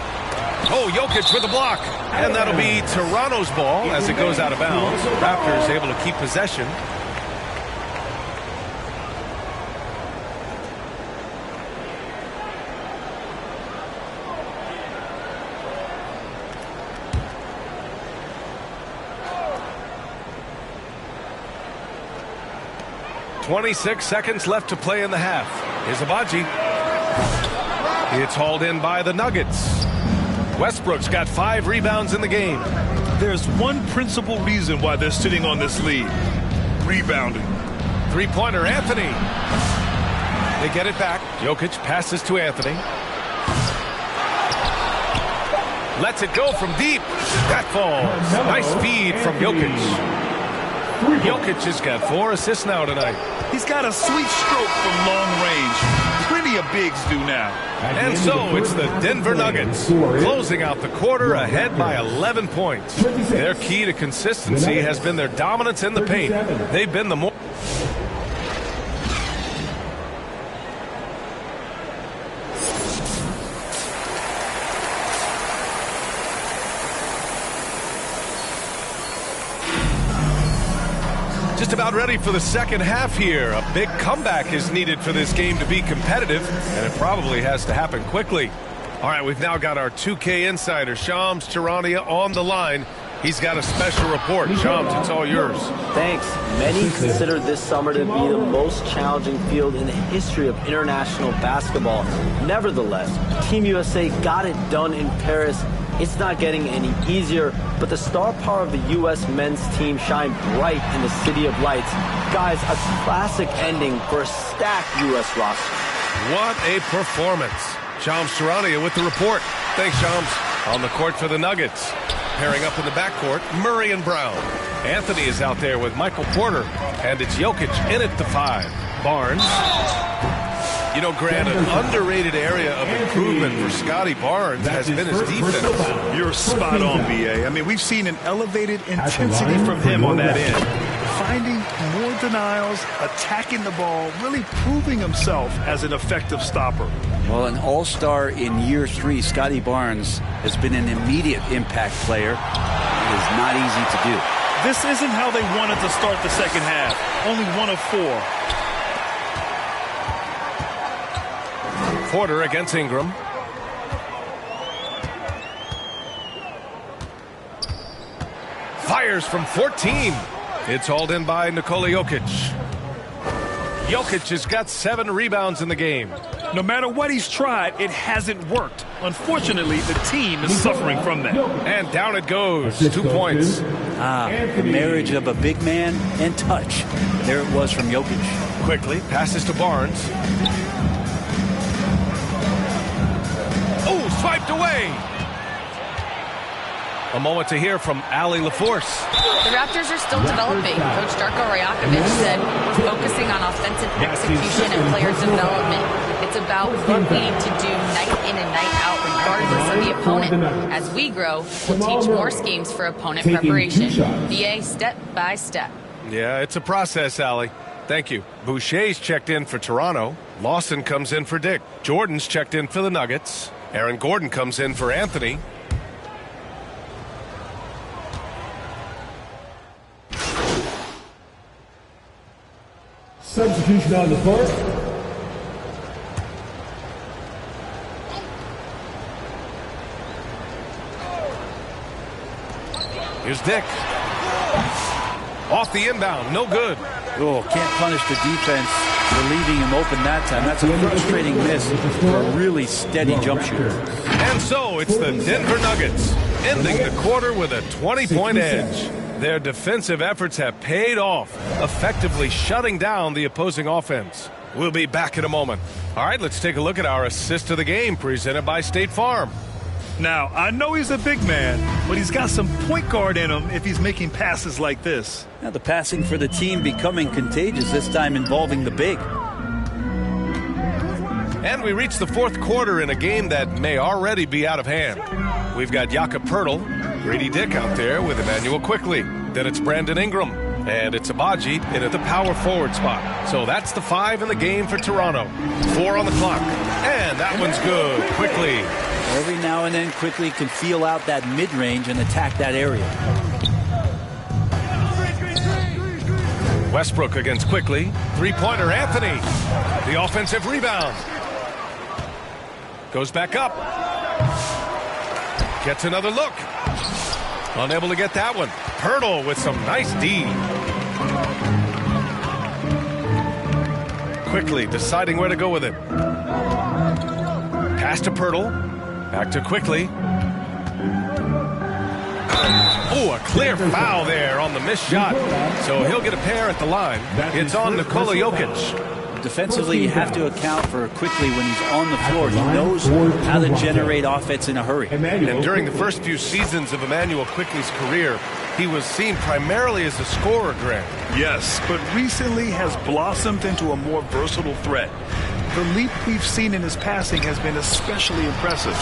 [SPEAKER 15] Oh, Jokic with the block. And that'll be Toronto's ball as it goes out of bounds. Raptors able to keep possession. .26 seconds left to play in the half. Here's Abaji. It's hauled in by the Nuggets. Westbrook's got 5 rebounds in the game.
[SPEAKER 16] There's one principal reason why they're sitting on this lead. Rebounding.
[SPEAKER 15] Three-pointer, Anthony. They get it back. Jokic passes to Anthony. Lets it go from deep. That falls. Nice feed from Jokic. Jokic has got 4 assists now tonight.
[SPEAKER 16] He's got a sweet stroke from long range. Plenty of bigs do now.
[SPEAKER 15] And so it's the Denver Nuggets closing out the quarter ahead by 11 points. Their key to consistency has been their dominance in the paint. They've been the more... Just about ready for the second half here. A big comeback is needed for this game to be competitive, and it probably has to happen quickly. All right, we've now got our 2K insider, Shams Charania, on the line. He's got a special report. Shams, it's all yours.
[SPEAKER 12] Thanks. Many consider this summer to be the most challenging field in the history of international basketball. Nevertheless, Team USA got it done in Paris. It's not getting any easier, but the star power of the U.S. men's team shined bright in the City of Lights. Guys, a classic ending for a stacked U.S. roster.
[SPEAKER 15] What a performance. Shams Charania with the report. Thanks, Shams. On the court for the Nuggets. Pairing up in the backcourt, Murray and Brown. Anthony is out there with Michael Porter, and it's Jokic in at the 5. Barnes. You know, Grant, an underrated area of improvement for Scotty Barnes has been his defense.
[SPEAKER 16] You're spot on, B.A. I mean, we've seen an elevated intensity from him on that end. Finding more denials, attacking the ball, really proving himself as an effective stopper.
[SPEAKER 11] Well, an all-star in year 3, Scotty Barnes, has been an immediate impact player. It is not easy to do.
[SPEAKER 16] This isn't how they wanted to start the second half. Only 1 of 4.
[SPEAKER 15] Porter against Ingram. Fires from 14. It's hauled in by Nikola Jokic. Jokic has got 7 rebounds in the game.
[SPEAKER 16] No matter what he's tried, it hasn't worked. Unfortunately, the team is suffering from that.
[SPEAKER 15] And down it goes. 2 points.
[SPEAKER 11] The marriage of a big man and touch. There it was from Jokic.
[SPEAKER 15] Quickly passes to Barnes. Oh, swiped away. A moment to hear from Allie LaForce.
[SPEAKER 17] The Raptors are still developing. Coach Darko Rajakovic said focusing on offensive execution and player development. It's about what we need to do night in and night out regardless of the opponent. As we grow, we'll teach more schemes for opponent preparation. BA step by step.
[SPEAKER 15] Yeah, it's a process, Allie. Thank you. Boucher's checked in for Toronto. Lawson comes in for Dick. Jordan's checked in for the Nuggets. Aaron Gordon comes in for Anthony.
[SPEAKER 10] Substitution on the court.
[SPEAKER 15] Here's Dick. Off the inbound, no good.
[SPEAKER 11] Oh, can't punish the defense for leaving him open that time. That's a frustrating miss for a really steady jump shooter.
[SPEAKER 15] And so it's the Denver Nuggets ending the quarter with a 20-point edge. Their defensive efforts have paid off, effectively shutting down the opposing offense. We'll be back in a moment. All right, let's take a look at our assist of the game presented by State Farm.
[SPEAKER 16] Now, I know he's a big man, but he's got some point guard in him if he's making passes like this.
[SPEAKER 11] Now the passing for the team becoming contagious, this time involving the big.
[SPEAKER 15] And we reach the fourth quarter in a game that may already be out of hand. We've got Jakob Poeltl, Grady Dick out there with Emmanuel Quickly. Then it's Brandon Ingram. And it's Abaji in at the power forward spot. So that's the 5 in the game for Toronto. 4 on the clock. And that one's good. Quickly.
[SPEAKER 18] Every now and then, Quickly can feel out that mid-range and attack that area.
[SPEAKER 15] Westbrook against Quickly. Three-pointer, Anthony. The offensive rebound. Goes back up. Gets another look. Unable to get that one. Poeltl with some nice D. Quickly deciding where to go with it. Pass to Poeltl. Back to Quickly. Oh, a clear foul there on the missed shot. So he'll get a pair at the line. It's on Nikola Jokic.
[SPEAKER 18] Defensively, you have to account for Quickly when he's on the floor. He knows how to generate offense in a hurry.
[SPEAKER 15] And during the first few seasons of Emmanuel Quickly's career, he was seen primarily as a scorer, Grant.
[SPEAKER 16] Yes, but recently has blossomed into a more versatile threat. The leap we've seen in his passing has been especially impressive.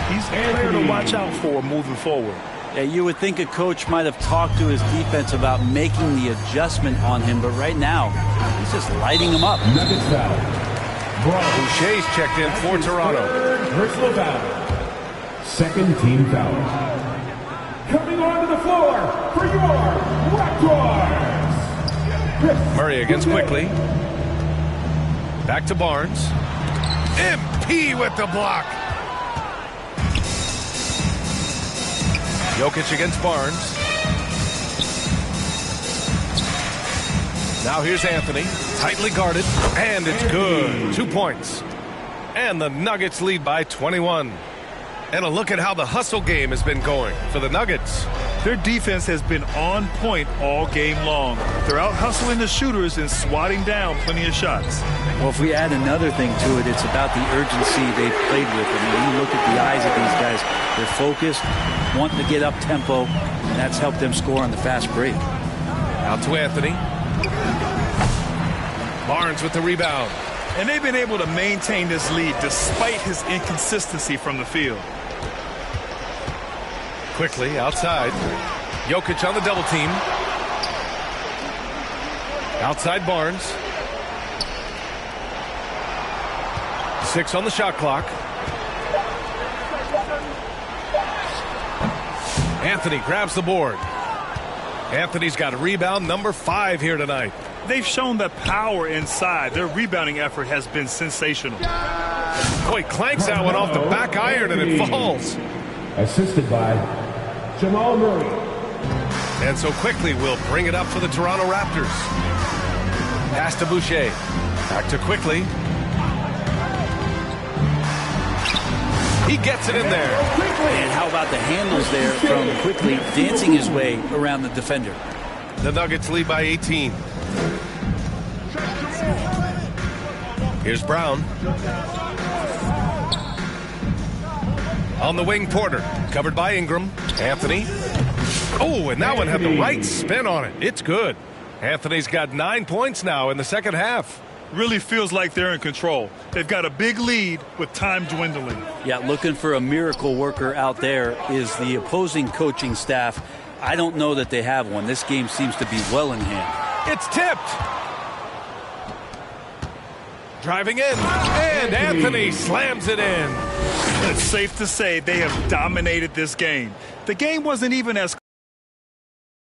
[SPEAKER 16] He's a player to watch out for moving forward.
[SPEAKER 18] Yeah, you would think a coach might have talked to his defense about making the adjustment on him, but right now, he's just lighting him up.
[SPEAKER 15] Boucher's checked in for Toronto.
[SPEAKER 10] Personal foul. Second team foul. Coming onto the floor for your Raptors.
[SPEAKER 15] Murray against Quickly. Back to Barnes. MP with the block. Jokic against Barnes. Now here's Anthony. Tightly guarded. And it's good. 2 points. And the Nuggets lead by 21. And a look at how the hustle game has been going for the Nuggets.
[SPEAKER 16] Their defense has been on point all game long. They're out hustling the shooters and swatting down plenty of shots.
[SPEAKER 18] Well, if we add another thing to it, it's about the urgency they've played with. I mean, you look at the eyes of these guys. They're focused, wanting to get up tempo, and that's helped them score on the fast break.
[SPEAKER 15] Out to Anthony. Barnes with the rebound.
[SPEAKER 16] And they've been able to maintain this lead despite his inconsistency from the field.
[SPEAKER 15] Quickly outside. Jokic on the double team. Outside Barnes. 6 on the shot clock. Anthony grabs the board. Anthony's got a rebound number 5 here tonight.
[SPEAKER 16] They've shown the power inside. Their rebounding effort has been sensational.
[SPEAKER 15] Oh, he clanks that one off the back iron and it falls.
[SPEAKER 10] Assisted by Jamal Murray.
[SPEAKER 15] And so Quickly will bring it up for the Toronto Raptors. Pass to Boucher. Back to Quickly. He gets it in there.
[SPEAKER 18] And how about the handles there from Quickly dancing his way around the defender.
[SPEAKER 15] The Nuggets lead by 18. Here's Brown. On the wing, Porter. Covered by Ingram. Anthony. Oh, and that one had the right spin on it. It's good. Anthony's got 9 points now in the second half.
[SPEAKER 16] Really feels like they're in control. They've got a big lead with time dwindling.
[SPEAKER 18] Yeah, looking for a miracle worker out there is the opposing coaching staff. I don't know that they have one. This game seems to be well in hand.
[SPEAKER 15] It's tipped. Driving in. And Anthony slams it in.
[SPEAKER 16] It's safe to say they have dominated this game. The game wasn't even as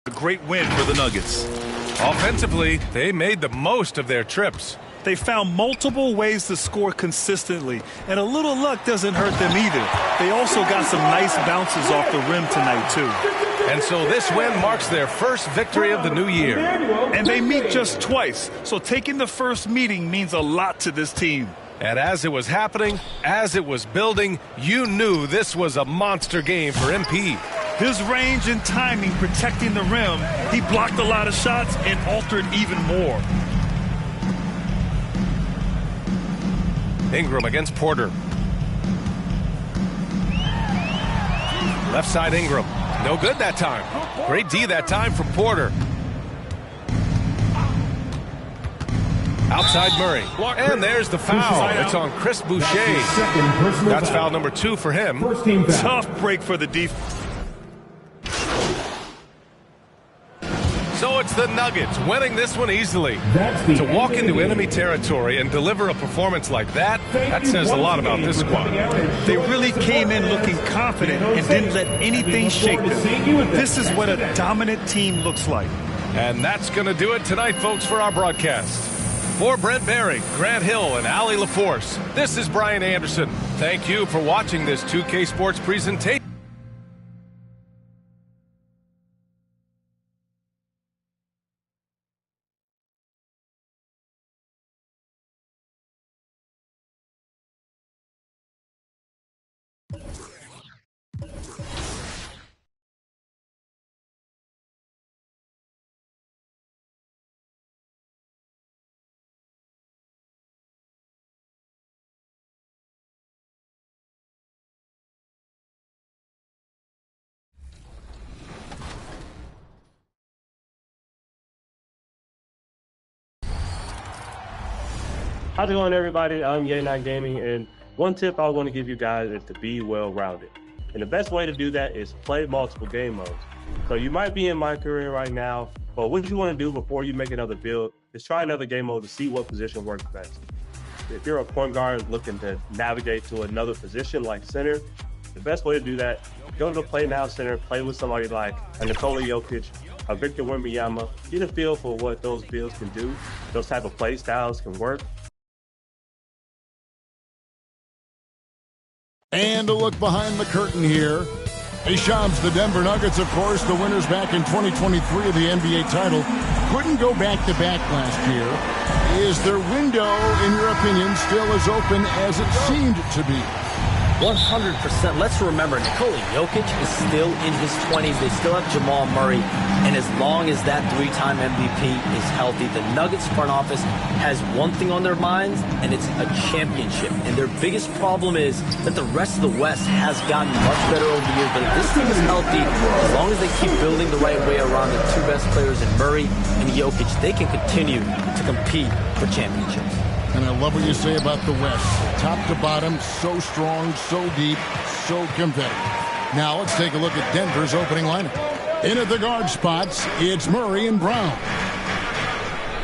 [SPEAKER 16] a great win for the Nuggets.
[SPEAKER 15] Offensively, they made the most of their trips.
[SPEAKER 16] They found multiple ways to score consistently, and a little luck doesn't hurt them either. They also got some nice bounces off the rim tonight, too.
[SPEAKER 15] And so this win marks their first victory of the new year.
[SPEAKER 16] And they meet just twice, so taking the first meeting means a lot to this team.
[SPEAKER 15] And as it was happening, as it was building, you knew this was a monster game for MP.
[SPEAKER 16] His range and timing protecting the rim, he blocked a lot of shots and altered even more.
[SPEAKER 15] Ingram against Porter. Left side Ingram. No good that time. Great D that time from Porter. Outside Murray. And there's the foul. It's on Chris Boucher. That's foul number 2 for him.
[SPEAKER 16] First team foul. Tough break for the defense.
[SPEAKER 15] So it's the Nuggets winning this one easily. To walk into enemy territory and deliver a performance like that says a lot about this squad.
[SPEAKER 16] They really came in looking confident and didn't let anything shake them. This is what a dominant team looks like.
[SPEAKER 15] And that's going to do it tonight, folks, for our broadcast. For Brent Barry, Grant Hill, and Allie LaForce, this is Brian Anderson. Thank you for watching this 2K Sports presentation.
[SPEAKER 19] How's it going, everybody? I'm Yay9 Gaming, and one tip I want to give you guys is to be well-rounded. And the best way to do that is play multiple game modes. So you might be in my career right now, but what you want to do before you make another build is try another game mode to see what position works best. If you're a point guard looking to navigate to another position like center, the best way to do that, go to the Play Now Center, play with somebody like a Nikola Jokic, a Victor Wembanyama, get a feel for what those builds can do, those type of play styles can work.
[SPEAKER 7] And a look behind the curtain here. Hey, Shams, the Denver Nuggets, of course, the winners back in 2023 of the NBA title, couldn't go back-to-back last year. Is their window, in your opinion, still as open as it seemed to be?
[SPEAKER 12] 100%. Let's remember, Nikola Jokic is still in his 20s. They still have Jamal Murray. And as long as that 3-time MVP is healthy, the Nuggets front office has one thing on their minds, and it's a championship. And their biggest problem is that the rest of the West has gotten much better over the years. But if this team is healthy, as long as they keep building the right way around the two best players in Murray and Jokic, they can continue to compete for championships.
[SPEAKER 7] And I love what you say about the West. Top to bottom, so strong, so deep, so competitive. Now let's take a look at Denver's opening lineup. In at the guard spots, it's Murray and Brown.